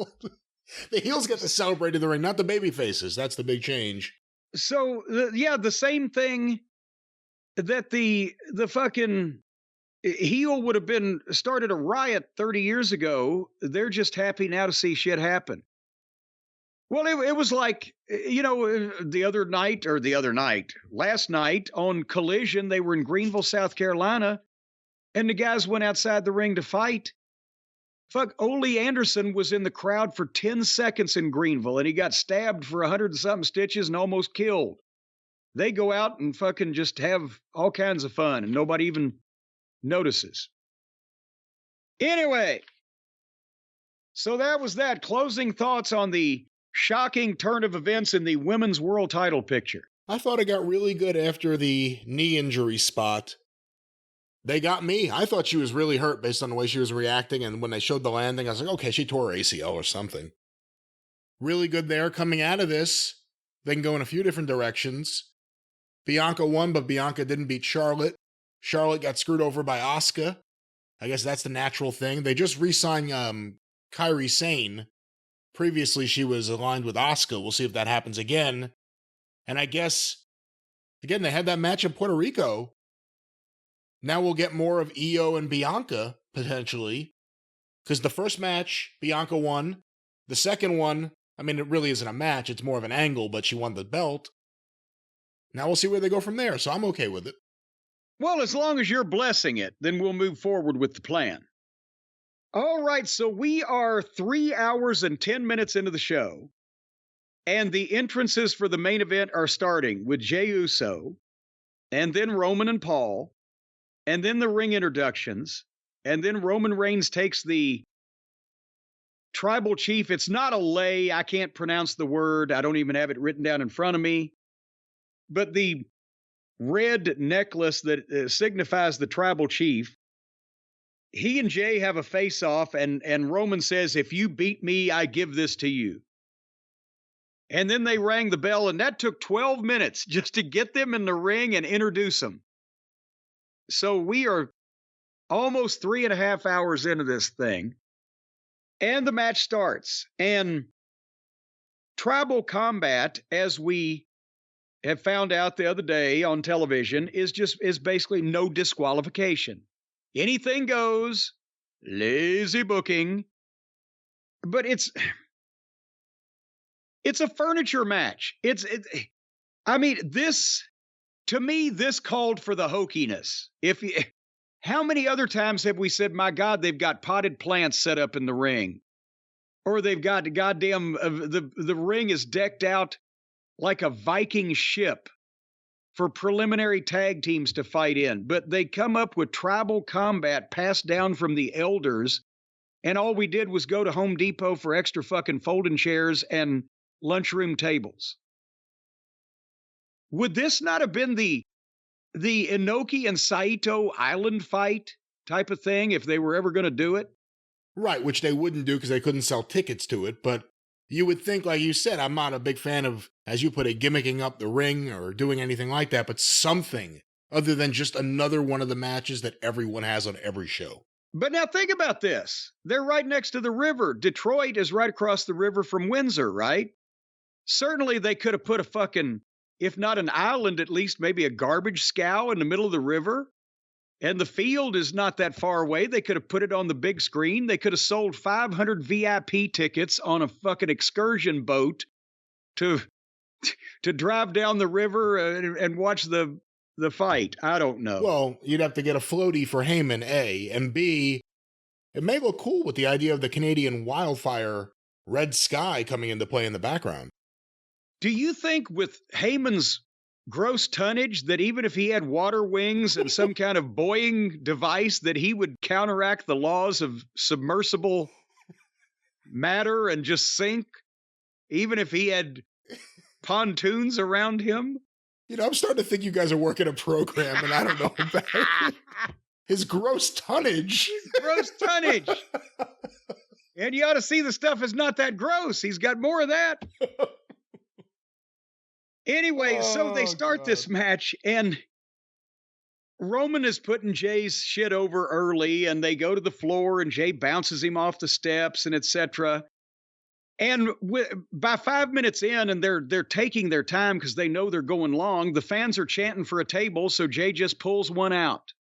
The heels get to celebrate in the ring, not the babyfaces. That's the big change. So, the same thing that the fucking heel would have been started a riot 30 years ago. They're just happy now to see shit happen. Well, it was like, last night on Collision, they were in Greenville, South Carolina, and the guys went outside the ring to fight. Fuck, Ole Anderson was in the crowd for 10 seconds in Greenville, and he got stabbed for 100 and something stitches and almost killed. They go out and fucking just have all kinds of fun, and nobody even notices. Anyway, so that was that. Closing thoughts on the shocking turn of events in the women's world title picture. I thought it got really good after the knee injury spot. They got me. I thought she was really hurt based on the way she was reacting, and when they showed the landing, I was like, okay, she tore her ACL or something. Really good there. Coming out of this, they can go in a few different directions. Bianca won, but Bianca didn't beat Charlotte. Charlotte got screwed over by Asuka. I guess that's the natural thing. They just re-signed Kairi Sane. Previously, she was aligned with Asuka. We'll see if that happens again. And I guess, again, they had that match in Puerto Rico. Now we'll get more of Io and Bianca, potentially. Because the first match, Bianca won. The second one, I mean, it really isn't a match. It's more of an angle, but she won the belt. Now we'll see where they go from there, so I'm okay with it. Well, as long as you're blessing it, then we'll move forward with the plan. All right, so we are 3 hours and 10 minutes into the show, and the entrances for the main event are starting with Jey Uso, and then Roman and Paul, and then the ring introductions, and then Roman Reigns takes the tribal chief. It's not a lei. I can't pronounce the word. I don't even have it written down in front of me. But the red necklace that signifies the tribal chief, he and Jay have a face-off, and Roman says, if you beat me, I give this to you. And then they rang the bell, and that took 12 minutes just to get them in the ring and introduce them. So we are almost 3.5 hours into this thing, and the match starts. And tribal combat, as we have found out the other day on television, is basically no disqualification. Anything goes, lazy booking, but it's a furniture match. To me, this called for the hokiness. How many other times have we said, my God, they've got potted plants set up in the ring, or they've got the ring is decked out like a Viking ship for preliminary tag teams to fight in, but they come up with tribal combat passed down from the elders, and all we did was go to Home Depot for extra fucking folding chairs and lunchroom tables. Would this not have been the Inoki and Saito island fight type of thing if they were ever going to do it? Right, which they wouldn't do because they couldn't sell tickets to it, but you would think, like you said, I'm not a big fan of, as you put it, gimmicking up the ring or doing anything like that, but something other than just another one of the matches that everyone has on every show. But now think about this. They're right next to the river. Detroit is right across the river from Windsor, right? Certainly they could have put a fucking, if not an island, at least maybe a garbage scow in the middle of the river. And the field is not that far away. They could have put it on the big screen. They could have sold 500 VIP tickets on a fucking excursion boat to drive down the river and watch the fight. I don't know. Well, you'd have to get a floaty for Heyman, A. And B, it may look cool with the idea of the Canadian wildfire red sky coming into play in the background. Do you think with Heyman's gross tonnage that even if he had water wings and some kind of buoying device that he would counteract the laws of submersible matter and just sink, even if he had pontoons around him? I'm starting to think you guys are working a program and I don't know about it. His gross tonnage. Gross tonnage. And you ought to see the stuff is not that gross. He's got more of that. Anyway, so they start this match, and Roman is putting Jay's shit over early, and they go to the floor, and Jay bounces him off the steps, and etc. And by 5 minutes in, and they're taking their time because they know they're going long, the fans are chanting for a table, so Jay just pulls one out.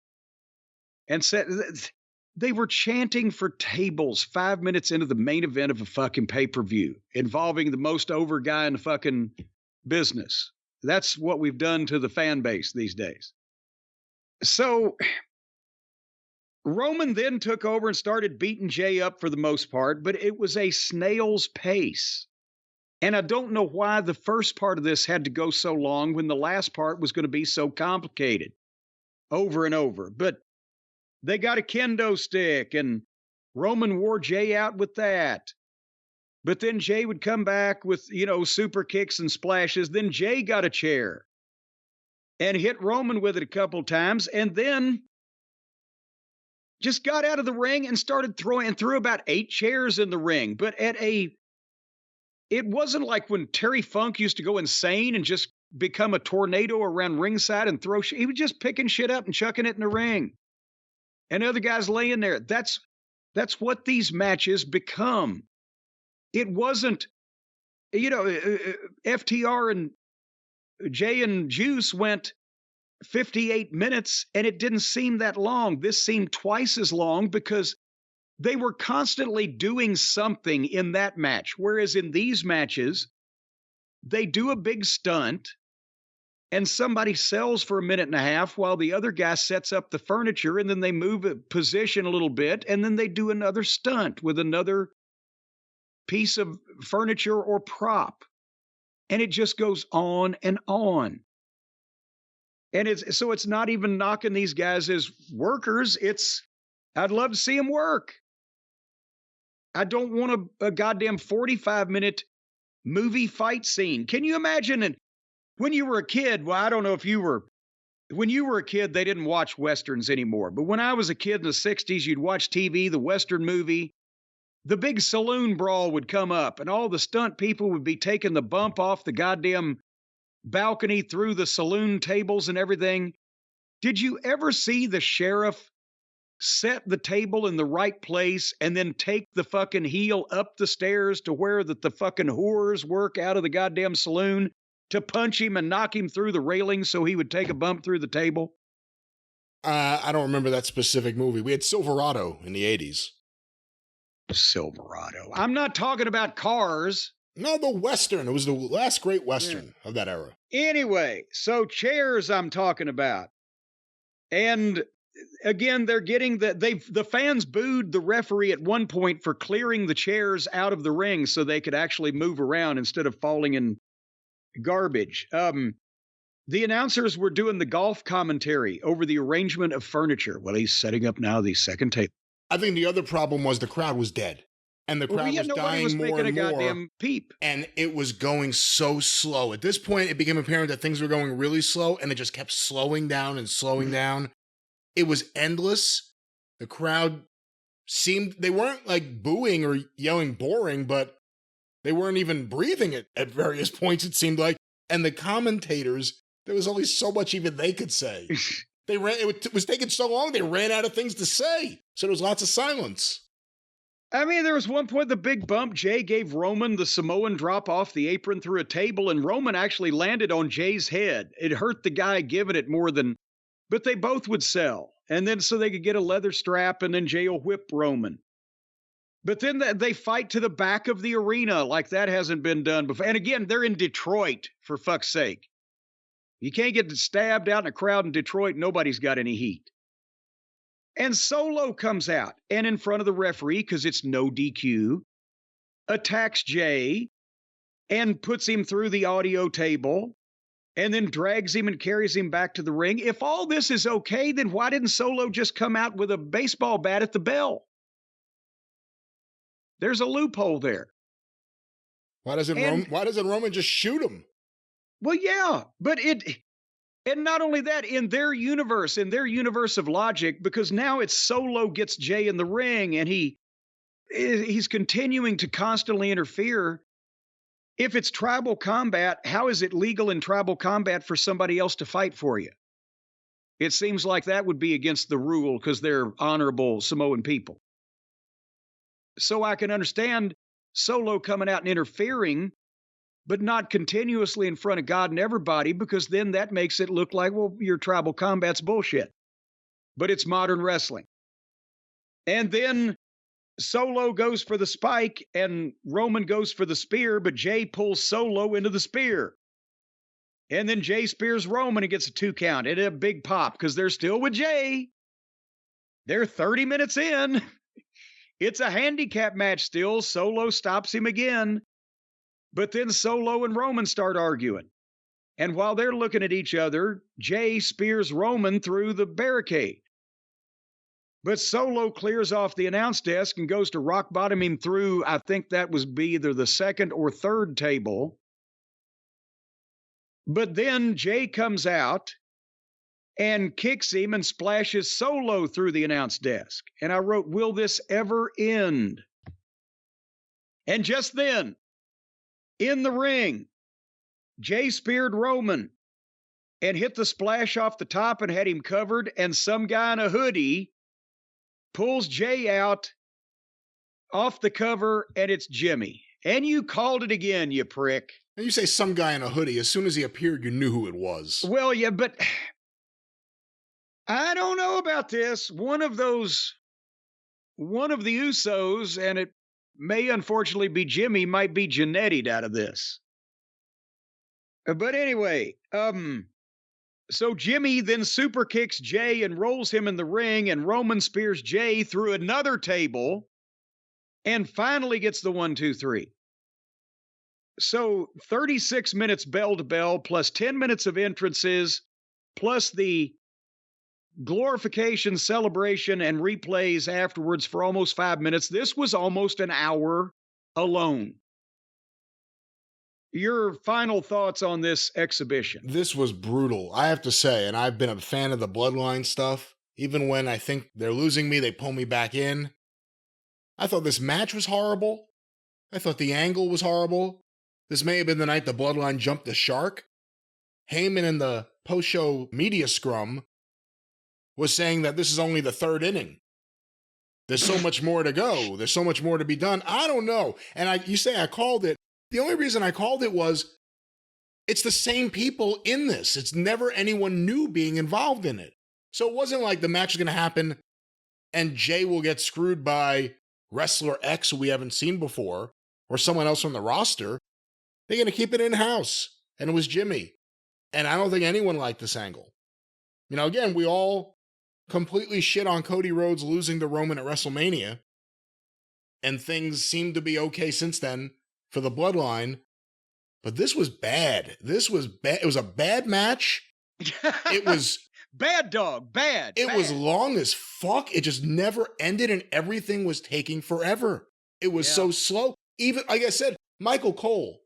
And said they were chanting for tables 5 minutes into the main event of a fucking pay-per-view involving the most over guy in the fucking business. That's what we've done to the fan base these days. So Roman then took over and started beating Jay up for the most part, but it was a snail's pace. And I don't know why the first part of this had to go so long when the last part was going to be so complicated over and over. But they got a kendo stick, and Roman wore Jay out with that. But then Jay would come back with, super kicks and splashes. Then Jay got a chair and hit Roman with it a couple times, and then just got out of the ring and started throwing and threw about 8 chairs in the ring. But it wasn't like when Terry Funk used to go insane and just become a tornado around ringside and throw shit. He was just picking shit up and chucking it in the ring. And other guys laying there. That's what these matches become. It wasn't, FTR and Jay and Juice went 58 minutes, and it didn't seem that long. This seemed twice as long because they were constantly doing something in that match. Whereas in these matches, they do a big stunt, and somebody sells for a minute and a half while the other guy sets up the furniture, and then they move a position a little bit, and then they do another stunt with another piece of furniture or prop. And it just goes on and on. And it's not even knocking these guys as workers. I'd love to see them work. I don't want a goddamn 45-minute movie fight scene. Can you imagine? And when you were a kid, well, I don't know if when you were a kid, they didn't watch Westerns anymore. But when I was a kid in the 60s, you'd watch TV, the Western movie. The big saloon brawl would come up, and all the stunt people would be taking the bump off the goddamn balcony through the saloon tables and everything. Did you ever see the sheriff set the table in the right place and then take the fucking heel up the stairs to where that the fucking whores work out of the goddamn saloon to punch him and knock him through the railing so he would take a bump through the table? I don't remember that specific movie. We had Silverado in the 80s. Silverado. I'm not talking about cars. No, the Western. It was the last great Western of that era. Anyway, so chairs I'm talking about. And again, they're getting the fans booed the referee at one point for clearing the chairs out of the ring so they could actually move around instead of falling in garbage. The announcers were doing the golf commentary over the arrangement of furniture. Well, he's setting up now the second table. I think the other problem was the crowd was dead. And the crowd was dying more and more. Goddamn peep. And it was going so slow. At this point, it became apparent that things were going really slow, and it just kept slowing down and slowing down. It was endless. The crowd they weren't like booing or yelling boring, but they weren't even breathing at various points, it seemed like. And the commentators, there was only so much even they could say. It was taking so long, they ran out of things to say. So there was lots of silence. I mean, there was one point, the big bump. Jay gave Roman the Samoan drop off the apron through a table, and Roman actually landed on Jay's head. It hurt the guy giving it more than, but they both would sell. And then so they could get a leather strap, and then Jay will whip Roman. But then they fight to the back of the arena like that hasn't been done before. And again, they're in Detroit, for fuck's sake. You can't get stabbed out in a crowd in Detroit. Nobody's got any heat. And Solo comes out and in front of the referee, because it's no DQ, attacks Jay and puts him through the audio table and then drags him and carries him back to the ring. If all this is okay, then why didn't Solo just come out with a baseball bat at the bell? There's a loophole there. Why doesn't Roman just shoot him? Well, yeah, but and not only that, in their universe of logic, because now it's Solo gets Jay in the ring and he's continuing to constantly interfere. If it's tribal combat, how is it legal in tribal combat for somebody else to fight for you? It seems like that would be against the rule because they're honorable Samoan people. So I can understand Solo coming out and interfering, but not continuously in front of God and everybody, because then that makes it look like, well, your tribal combat's bullshit. But it's modern wrestling. And then Solo goes for the spike and Roman goes for the spear, but Jay pulls Solo into the spear. And then Jay spears Roman and gets a 2 count. It a big pop because they're still with Jay. They're 30 minutes in. It's a handicap match still. Solo stops him again. But then Solo and Roman start arguing. And while they're looking at each other, Jay spears Roman through the barricade. But Solo clears off the announce desk and goes to rock bottom him through, I think that was either the second or third table. But then Jay comes out and kicks him and splashes Solo through the announce desk. And I wrote, will this ever end? And just then, in the ring, Jay speared Roman and hit the splash off the top and had him covered, and some guy in a hoodie pulls Jay out off the cover, and it's Jimmy. And you called it again, you prick. And you say some guy in a hoodie. As soon as he appeared, you knew who it was. Well, yeah, but I don't know about this. One of the Usos, and it may unfortunately be Jimmy, might be Janetti'd out of this. But anyway, so Jimmy then super kicks Jay and rolls him in the ring, and Roman spears Jay through another table and finally gets the 1, 2, 3. So 36 minutes bell to bell, plus 10 minutes of entrances, plus the glorification, celebration, and replays afterwards for almost 5 minutes. This was almost an hour alone. Your final thoughts on this exhibition? This was brutal, I have to say, and I've been a fan of the Bloodline stuff. Even when I think they're losing me, they pull me back in. I thought this match was horrible. I thought the angle was horrible. This may have been the night the Bloodline jumped the shark. Heyman in the post-show media scrum was saying that this is only the 3rd inning. There's so much more to go. There's so much more to be done. I don't know. And you say I called it. The only reason I called it was it's the same people in this. It's never anyone new being involved in it. So it wasn't like the match is going to happen and Jay will get screwed by wrestler X who we haven't seen before or someone else from the roster. They're going to keep it in-house. And it was Jimmy. And I don't think anyone liked this angle. You know, again, we all completely shit on Cody Rhodes losing to Roman at WrestleMania. And things seem to be okay since then for the Bloodline. But this was bad. This was bad. It was a bad match. It was... bad dog. Bad. It bad. was long as fuck. It just never ended and everything was taking forever. It was so slow. Even, like I said, Michael Cole,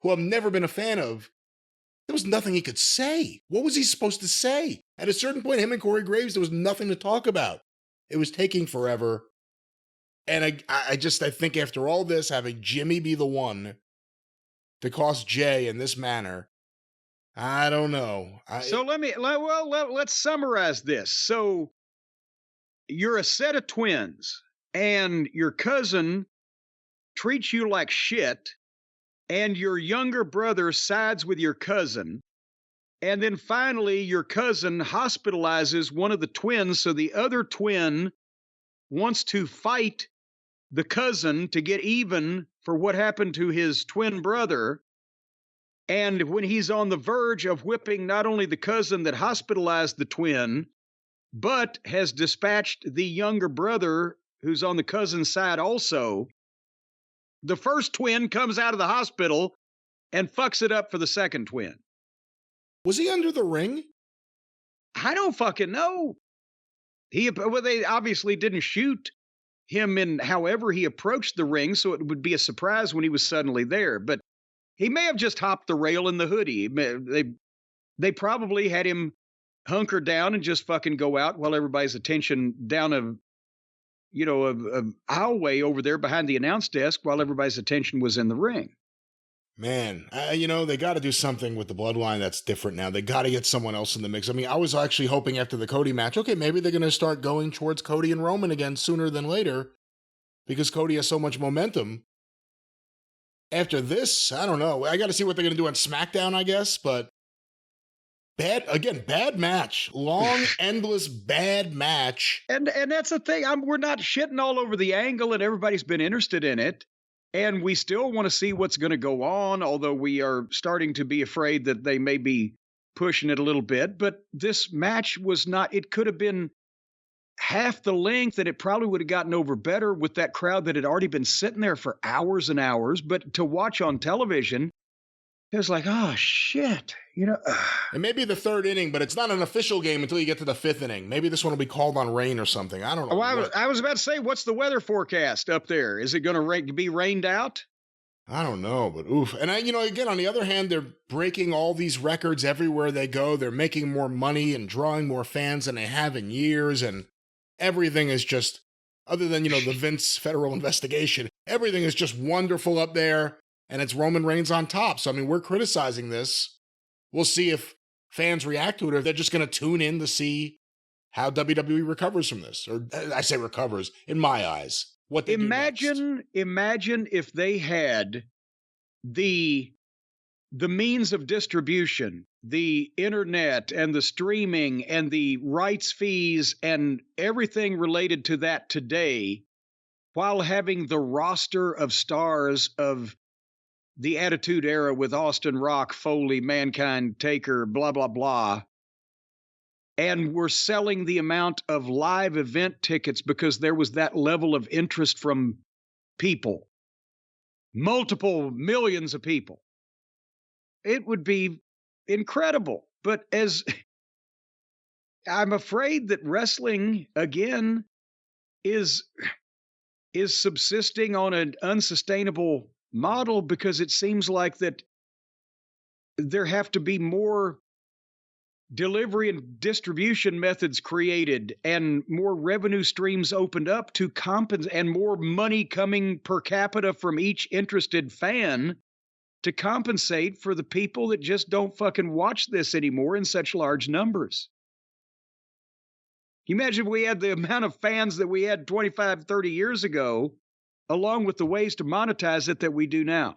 who I've never been a fan of, there was nothing he could say. What was he supposed to say? At a certain point, him and Corey Graves, there was nothing to talk about. It was taking forever. And I think after all this, having Jimmy be the one to cost Jay in this manner, I don't know. Let's summarize this. So you're a set of twins, and your cousin treats you like shit, and your younger brother sides with your cousin, and then finally your cousin hospitalizes one of the twins, so the other twin wants to fight the cousin to get even for what happened to his twin brother. And when he's on the verge of whipping not only the cousin that hospitalized the twin, but has dispatched the younger brother who's on the cousin's side also, the first twin comes out of the hospital and fucks it up for the second twin. Was he under the ring? I don't fucking know. They obviously didn't shoot him in however he approached the ring, so it would be a surprise when he was suddenly there. But he may have just hopped the rail in the hoodie. They probably had him hunker down and just fucking go out while everybody's attention down a aisleway over there behind the announce desk while everybody's attention was in the ring. Man, they got to do something with the bloodline that's different now. They got to get someone else in the mix. I mean, I was actually hoping after the Cody match, okay, maybe they're going to start going towards Cody and Roman again sooner than later because Cody has so much momentum. After this, I don't know. I got to see what they're going to do on SmackDown, I guess, but bad match. Long, endless, bad match. And that's the thing. We're not shitting all over the angle, and everybody's been interested in it. And we still want to see what's going to go on, although we are starting to be afraid that they may be pushing it a little bit. But this match was not, it could have been half the length, and it probably would have gotten over better with that crowd that had already been sitting there for hours and hours. But to watch on television, it was like, oh, shit. It may be the third inning, but it's not an official game until you get to the fifth inning. Maybe this one will be called on rain or something. I don't know. I was about to say, what's the weather forecast up there? Is it going to be rained out? I don't know, but oof. And again, on the other hand, they're breaking all these records everywhere they go. They're making more money and drawing more fans than they have in years. And everything is just, other than, the Vince federal investigation, everything is just wonderful up there. And it's Roman Reigns on top. So, we're criticizing this. We'll see if fans react to it or if they're just going to tune in to see how WWE recovers from this. Or I say recovers, in my eyes. What they imagine if they had the means of distribution, the internet and the streaming and the rights fees and everything related to that today, while having the roster of stars of the Attitude Era with Austin, Rock, Foley, Mankind, Taker, blah, blah, blah. And we're selling the amount of live event tickets because there was that level of interest from people. Multiple millions of people. It would be incredible. But I'm afraid that wrestling, again, is subsisting on an unsustainable model because it seems like that there have to be more delivery and distribution methods created and more revenue streams opened up to compensate and more money coming per capita from each interested fan to compensate for the people that just don't fucking watch this anymore in such large numbers. Can you imagine if we had the amount of fans that we had 25, 30 years ago, along with the ways to monetize it that we do now?